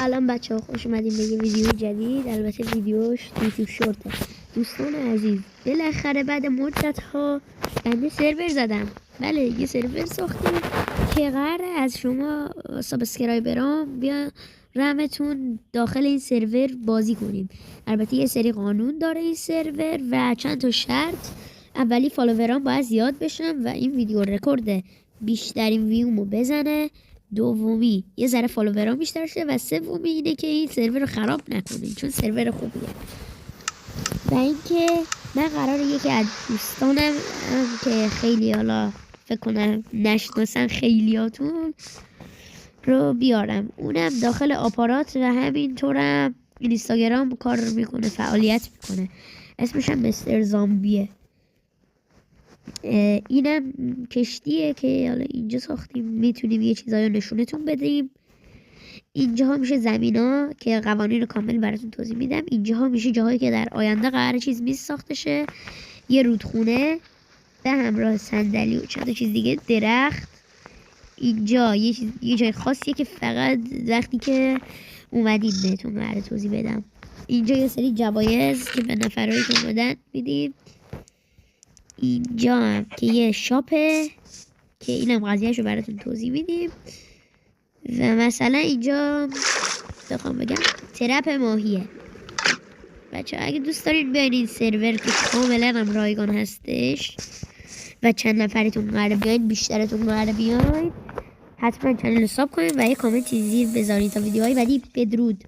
سلام بچه ها، خوش اومدیم به یه ویدیو جدید. البته ویدیوش یوتیوب شورته. دوستان عزیز، بالاخره بعد مدت ها بنده سرور زدم. بله، یه سرور ساختیم که قراره از شما سابسکرایبرام بیا رمتون داخل این سرور بازی کنیم. البته یه سری قانون داره این سرور و چند تا شرط. اولی فالوورام باید زیاد بشم و این ویدیو رکورد بیشترین ویومو بزنه. دومی یه ذره فالوورام بیشتر شه و سومی اینه که این سرور رو خراب نکنین چون سرور خوبیه. و اینکه من قراره یکی از دوستانم که خیلی حالا فکر کنم نشناسن خیلیاتون رو بیارم، اونم داخل آپارات و همینطورم اینستاگرام کار میکنه، فعالیت میکنه. اسمش هم مستر زامبیه. اینم کشتیه که حالا اینجا ساختیم، میتونیم یه چیزایی رو نشونتون بدیم. اینجا ها میشه زمین ها که قوانین رو کامل براتون توضیح میدم. اینجا ها میشه جاهایی که در آینده قرار چیز میز ساخته شه. یه رودخونه به همراه صندلی و چند تا چیز دیگه، درخت. اینجا یه جای خاصیه که فقط وقتی که اومدید بهتون قرار توضیح بدم. اینجا یه سری جوایز که به نفرهایی که اومدن میدیم. اینجا هم که یه شاپه که اینم قضیهش رو براتون توضیح میدیم. و مثلا اینجا بخوام بگم ترپ ماهیه. بچه اگه دوست دارین بیاین این سرور که کاملا هم رایگان هستش و چند نفرتون قراره بیاین، بیشترتون قراره بیاین، حتما چنل رو ساب کنین و یه کامنت زیر بذارین تا ویدیوهای بعدی. بدرود.